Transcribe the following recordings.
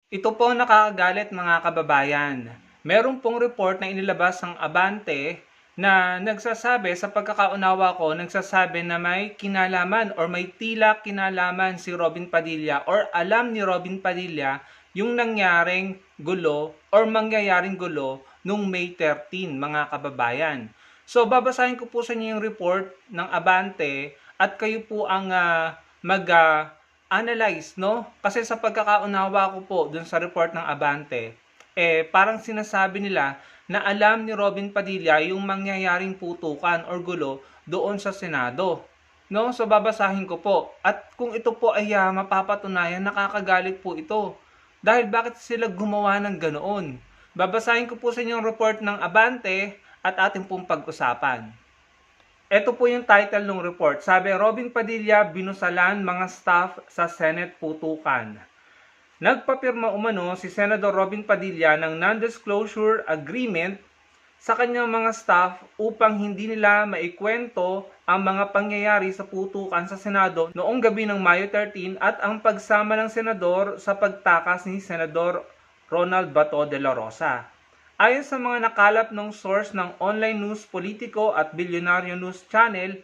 Ito po nakakagalit mga kababayan. Meron pong report na inilabas ng Abante na nagsasabi, sa pagkakaunawa ko, nagsasabi na may kinalaman or may tila kinalaman si Robin Padilla or alam ni Robin Padilla yung nangyaring gulo or mangyayaring gulo nung May 13 mga kababayan. So babasahin ko po sa inyo yung report ng Abante at kayo po ang mag-analyze, no? Kasi sa pagkakaunawa ko po dun sa report ng Abante, parang sinasabi nila na alam ni Robin Padilla yung mangyayaring putukan or gulo doon sa Senado. No? So babasahin ko po. At kung ito po ay mapapatunayan, nakakagalit po ito. Dahil bakit sila gumawa ng ganoon? Babasahin ko po sa inyo yung report ng Abante at ating pong pag-usapan. Ito po yung title ng report. Sabi, Robin Padilla binusalan mga staff sa Senate putukan. Nagpapirma umano si Senador Robin Padilla ng non-disclosure agreement sa kanyang mga staff upang hindi nila maikwento ang mga pangyayari sa putukan sa Senado noong gabi ng Mayo 13 at ang pagsama ng senador sa pagtakas ni Senador Ronald Bato de la Rosa. Ayon sa mga nakalap ng source ng online news politiko at Bilyonaryo News Channel,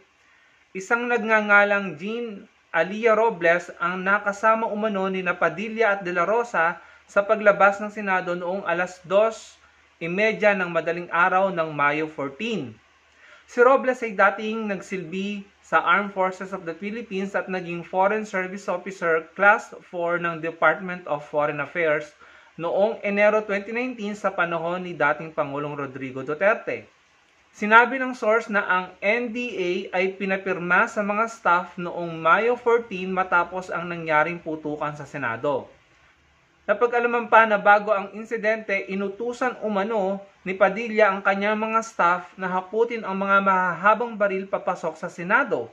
isang nagngangalang Jean Alia Robles ang nakasama umano ni Padilla at De La Rosa sa paglabas ng Senado noong alas 2:30 ng madaling araw ng Mayo 14. Si Robles ay dating nagsilbi sa Armed Forces of the Philippines at naging Foreign Service Officer Class 4 ng Department of Foreign Affairs noong Enero 2019 sa panahon ni dating Pangulong Rodrigo Duterte. Sinabi ng source na ang NDA ay pinapirma sa mga staff noong Mayo 14 matapos ang nangyaring putukan sa Senado. Napag-alaman pa na bago ang insidente, inutusan umano ni Padilla ang kanyang mga staff na haputin ang mga mahahabang baril papasok sa Senado.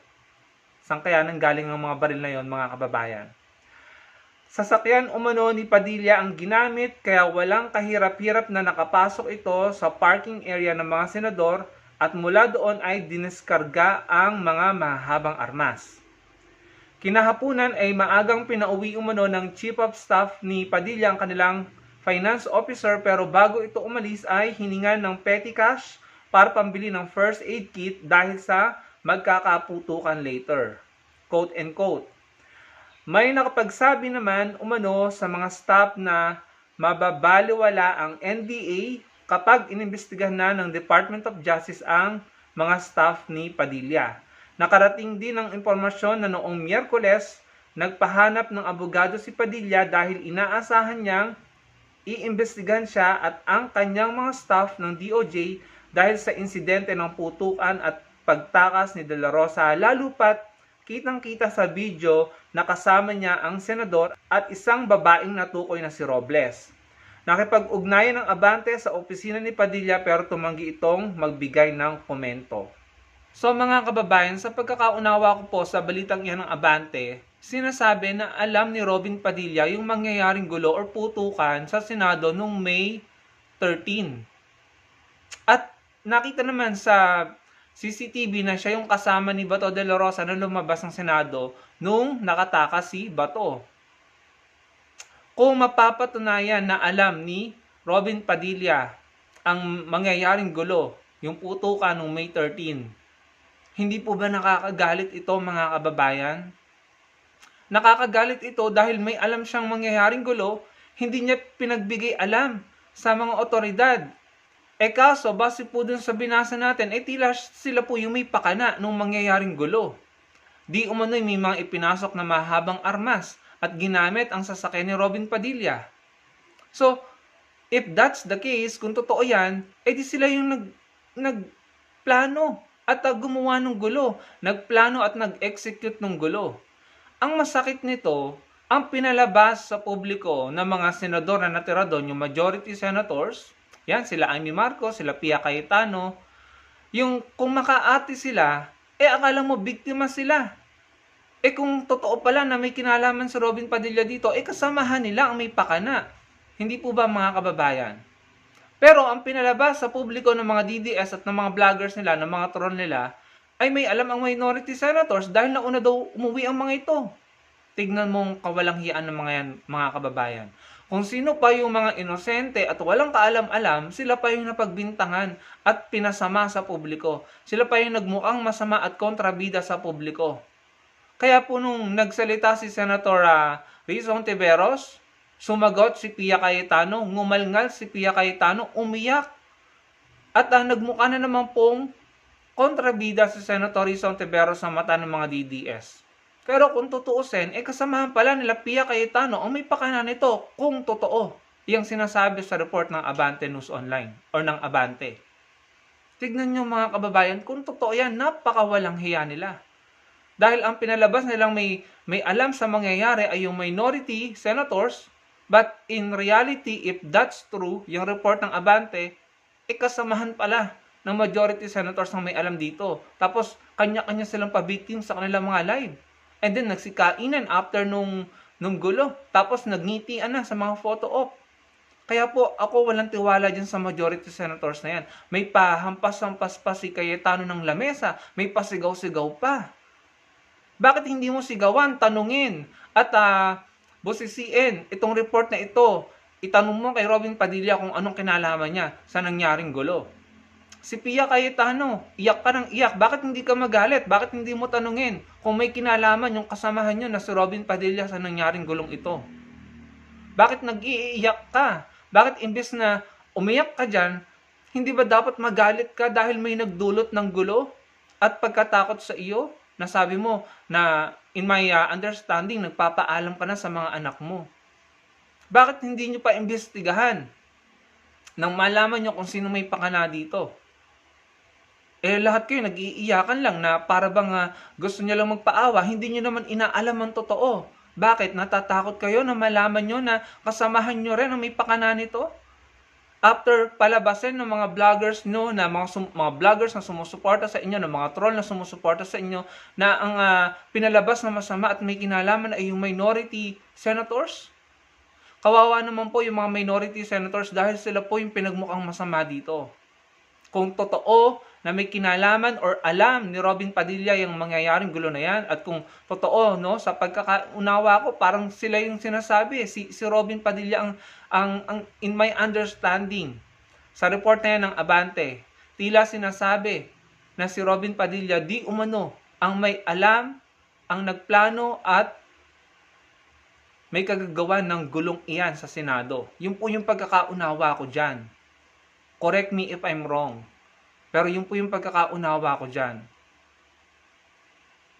Saan kaya nanggaling ang mga baril na yon, mga kababayan? Sasakyan umano ni Padilla ang ginamit kaya walang kahirap-hirap na nakapasok ito sa parking area ng mga senador at mula doon ay diniskarga ang mga mahabang armas. Kinahapunan ay maagang pinauwi umano ng Chief of Staff ni Padilla ang kanilang finance officer pero bago ito umalis ay hiningan ng petty cash para pambili ng first aid kit dahil sa magkakaputukan later. Quote and quote. May nakapagsabi naman umano sa mga staff na mababaliwala ang NDA kapag inimbestigahan na ng Department of Justice ang mga staff ni Padilla. Nakarating din ang impormasyon na noong Miyerkules, nagpahanap ng abogado si Padilla dahil inaasahan niyang iimbestigahan siya at ang kanyang mga staff ng DOJ dahil sa insidente ng putukan at pagtakas ni De La Rosa, lalo pat kitang-kita sa video na kasama niya ang senador at isang babaeng natukoy na si Robles. Nakipag-ugnayan ng Abante sa opisina ni Padilla pero tumanggi itong magbigay ng komento. So mga kababayan, sa pagkakaunawa ko po sa balitang iyan ng Abante, sinasabi na alam ni Robin Padilla yung mangyayaring gulo or putukan sa Senado noong May 13. At nakita naman sa CCTV na siya yung kasama ni Bato de la Rosa na lumabas ng Senado nung nakatakas si Bato. Kung mapapatunayan na alam ni Robin Padilla ang mangyayaring gulo, yung putukan ng May 13, hindi po ba nakakagalit ito mga kababayan? Nakakagalit ito dahil may alam siyang mangyayaring gulo, hindi niya pinagbigay alam sa mga otoridad. Kaso, base po dun sa binasa natin, tila sila po yung may pakana nung mangyayaring gulo. Di umano'y may mga ipinasok na mahabang armas at ginamit ang sasakyan ni Robin Padilla. So, if that's the case, kung totoo yan, di sila yung nagplano at gumawa ng gulo. Nagplano at nag-execute ng gulo. Ang masakit nito, ang pinalabas sa publiko ng mga senador na natira doon, yung majority senators, yan, sila Amy Marcos, sila Pia Cayetano, yung kung makaati sila, akala mo biktima sila. Kung totoo pala na may kinalaman si Robin Padilla dito, kasamahan nila ang may pakana. Hindi po ba mga kababayan? Pero ang pinalabas sa publiko ng mga DDS at ng mga vloggers nila, ng mga troll nila, ay may alam ang minority senators dahil nauna daw umuwi ang mga ito. Tignan mong kawalang hiyaan ng mga yan, mga kababayan. Kung sino pa yung mga inosente at walang kaalam-alam, sila pa yung napagbintangan at pinasama sa publiko. Sila pa yung nagmukhang masama at kontrabida sa publiko. Kaya po nung nagsalita si Senator Rizon Tiveros, sumagot si Pia Cayetano, ngumalngal si Pia Cayetano, umiyak. At nagmukha na naman pong kontrabida si Senator Rizon Tiveros sa mata ng mga DDS. Pero kung tutuusin, kasamahan pala nila Pia Cayetano ang may pakana nito kung totoo yung sinasabi sa report ng Abante News Online or ng Abante. Tignan nyo mga kababayan, kung totoo yan, napakawalang hiya nila. Dahil ang pinalabas nilang may alam sa mangyayari ay yung minority senators, but in reality, if that's true, yung report ng Abante, kasamahan pala ng majority senators ang may alam dito. Tapos, kanya-kanya silang pa-victim sa kanilang mga live. And then, nagsikainan after nung gulo. Tapos, nagngitian na sa mga photo op. Kaya po, ako walang tiwala dyan sa majority senators na yan. May pahampas-hampas pa si Cayetano ng lamesa. May pasigaw-sigaw pa. Bakit hindi mo sigawan, tanungin, at busisiin itong report na ito? Itanong mo kay Robin Padilla kung anong kinalaman niya sa nangyaring gulo. Si Pia Cayetano, iyak ka ng iyak. Bakit hindi ka magalit? Bakit hindi mo tanungin kung may kinalaman yung kasamahan niyo na si Robin Padilla sa nangyaring gulong ito? Bakit nag-iiyak ka? Bakit imbes na umiyak ka dyan, hindi ba dapat magalit ka dahil may nagdulot ng gulo at pagkatakot sa iyo? Nasabi mo na in my understanding, nagpapaalam ka na sa mga anak mo. Bakit hindi nyo pa imbestigahan nang malaman nyo kung sino may pakana dito? Lahat kayo nag-iiyakan lang na para bang gusto nyo lang magpaawa, hindi nyo naman inaalam ang totoo. Bakit? Natatakot kayo na malaman nyo na kasamahan nyo rin ang may pakana nito? After palabasin ng mga vloggers nyo, na mga vloggers na sumusuporta sa inyo, ng mga troll na sumusuporta sa inyo, na ang pinalabas na masama at may kinalaman ay yung minority senators? Kawawa naman po yung mga minority senators dahil sila po yung pinagmukhang masama dito. Kung totoo na may kinalaman or alam ni Robin Padilla yung mangyayaring gulo na yan, at kung totoo, no, sa pagkakaunawa ko, parang sila yung sinasabi, si Robin Padilla ang in my understanding, sa report na yan ng Abante, tila sinasabi na si Robin Padilla di umano ang may alam, ang nagplano at may kagagawa ng gulong iyan sa Senado. Yun po yung pagkakaunawa ko dyan. Correct me if I'm wrong. Pero yun po yung pagkakaunawa ko dyan.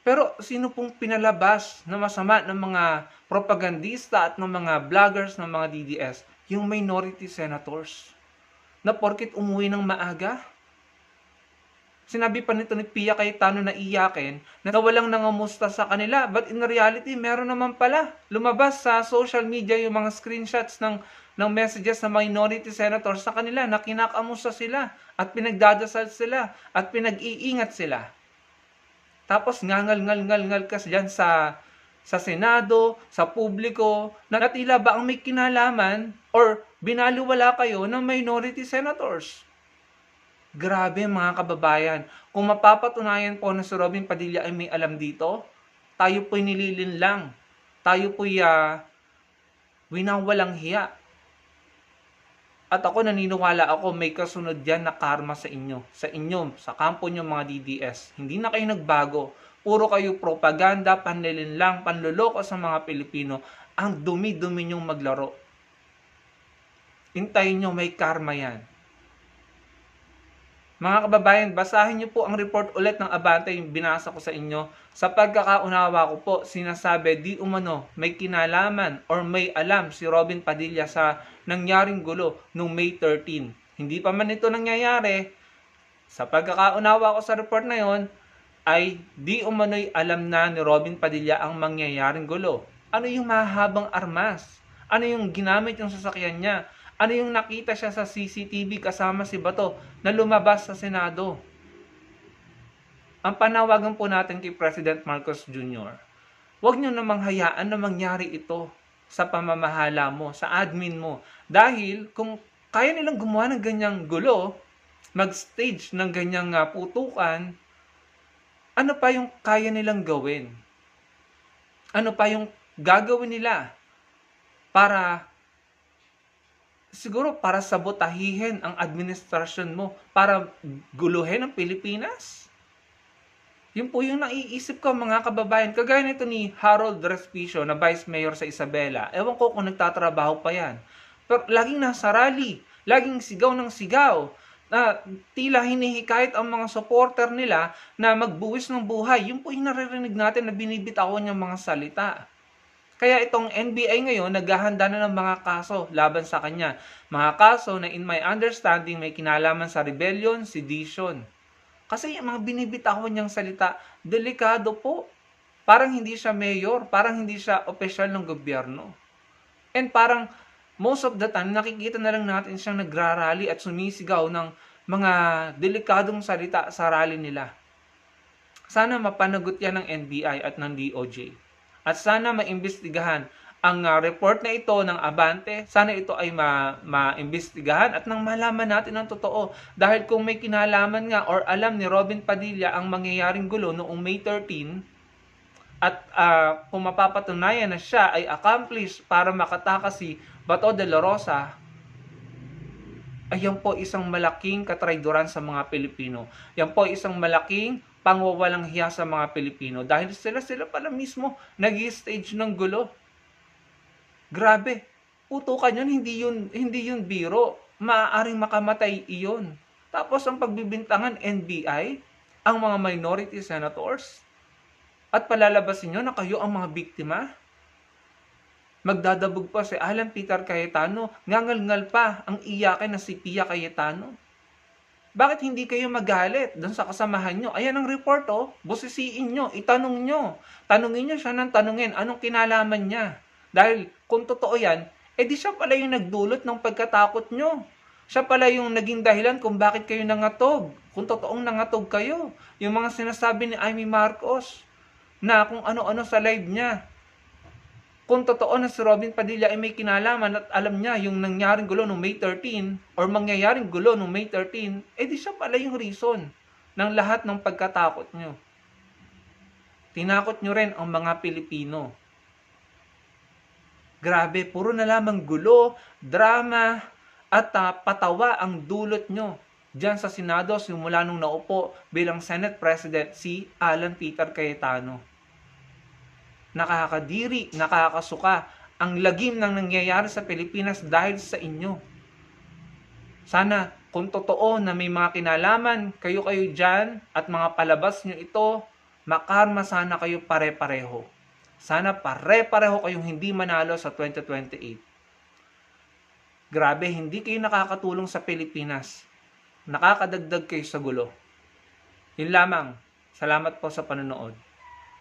Pero sino pong pinalabas na masama ng mga propagandista at ng mga vloggers ng mga DDS? Yung minority senators. Na porkit umuwi ng maaga? Sinabi pa nito ni Pia Cayetano na iyakin na walang nangamusta sa kanila. But in reality, meron naman pala. Lumabas sa social media yung mga screenshots ng messages ng minority senators sa kanila na kinakamusta sila at pinagdadasal sila at pinag-iingat sila. Tapos ngangal-ngal-ngal ka dyan sa Senado, sa publiko, na tila ba ang may kinalaman or binaliwala kayo ng minority senators. Grabe mga kababayan, kung mapapatunayan po na si Robin Padilla ay may alam dito, tayo po'y nililin lang. Tayo po'y winawalang hiya. At ako naniniwala ako may kasunod yan na karma sa inyo. Sa kampo nyo mga DDS. Hindi na kayo nagbago. Puro kayo propaganda, panlilinlang, panluloko sa mga Pilipino. Ang dumi-dumi nyong maglaro. Hintayin nyo, may karma yan. Mga kababayan, basahin niyo po ang report ulit ng Abante, yung binasa ko sa inyo. Sa pagkakaunawa ko po, sinasabi di umano may kinalaman or may alam si Robin Padilla sa nangyaring gulo noong May 13. Hindi pa man ito nangyayari. Sa pagkakaunawa ko sa report na yon, ay di umano'y alam na ni Robin Padilla ang mangyayaring gulo. Ano yung mahabang armas? Ano yung ginamit yung sasakyan niya? Ano yung nakita siya sa CCTV kasama si Bato na lumabas sa Senado? Ang panawagan po natin kay President Marcos Jr., huwag nyo namang hayaan na mangyari ito sa pamamahala mo, sa admin mo. Dahil kung kaya nilang gumawa ng ganyang gulo, mag-stage ng ganyang putukan, ano pa yung kaya nilang gawin? Ano pa yung gagawin nila para siguro para sabotahihin ang administrasyon mo, para guluhin ang Pilipinas. Yun po yung naiisip ko, mga kababayan. Kagaya nito ni Harold Respicio na Vice Mayor sa Isabela. Ewan ko kung nagtatrabaho pa yan. Pero laging nasa rally, laging sigaw ng sigaw, na tila hinihikayat ang mga supporter nila na magbuwis ng buhay. Yun po yung naririnig natin na binibitawan niyang mga salita. Kaya itong NBI ngayon, naghahanda na ng mga kaso laban sa kanya. Mga kaso na in my understanding may kinalaman sa rebellion, sedition. Kasi yung mga binibitawan niyang salita, delikado po. Parang hindi siya mayor, parang hindi siya opisyal ng gobyerno. And parang most of the time, nakikita na lang natin siyang nagrarally at sumisigaw ng mga delikadong salita sa rally nila. Sana mapanagot yan ng NBI at ng DOJ. At sana maimbestigahan ang report na ito ng Abante. Sana ito ay maimbestigahan at nang malaman natin ang totoo. Dahil kung may kinalaman nga or alam ni Robin Padilla ang mangyayaring gulo noong May 13 at kung mapapatunayan na siya ay accomplished para makatakas si Bato de la Rosa, ay yan po isang malaking katrayduran sa mga Pilipino. Yan po isang malaking pangwawalang hiya sa mga Pilipino dahil sila pala mismo nag-stage ng gulo. Grabe, putukan yun, hindi yun biro. Maaaring makamatay iyon. Tapos ang pagbibintangan NBI, ang mga minority senators, at palalabasin nyo na kayo ang mga biktima. Magdadabog pa si Alan Peter Cayetano, ngangal-ngal pa ang iyakin na si Pia Cayetano. Bakit hindi kayo magalit doon sa kasamahan nyo? Ayan ang report, busisiin nyo, itanong nyo. Tanungin nyo siya ng tanungin, anong kinalaman niya? Dahil kung totoo yan, di siya pala yung nagdulot ng pagkatakot nyo. Siya pala yung naging dahilan kung bakit kayo nangatog. Kung totoong nangatog kayo. Yung mga sinasabi ni Amy Marcos na kung ano-ano sa live niya. Kung totoo na si Robin Padilla ay may kinalaman at alam niya yung nangyaring gulo noong May 13 or mangyayaring gulo noong May 13, di siya pala yung reason ng lahat ng pagkatakot nyo. Tinakot nyo rin ang mga Pilipino. Grabe, puro na lamang gulo, drama, at patawa ang dulot nyo diyan sa Senado simula nung naupo bilang Senate President si Alan Peter Cayetano. Nakakadiri, nakakasuka ang lagim ng nangyayari sa Pilipinas dahil sa inyo. Sana kung totoo na may mga kinalaman kayo dyan at mga palabas nyo ito, makarma sana kayo pare-pareho. Sana pare-pareho kayong hindi manalo sa 2028. Grabe, hindi kayo nakakatulong sa Pilipinas. Nakakadagdag kayo sa gulo. Yun lamang. Salamat po sa panonood.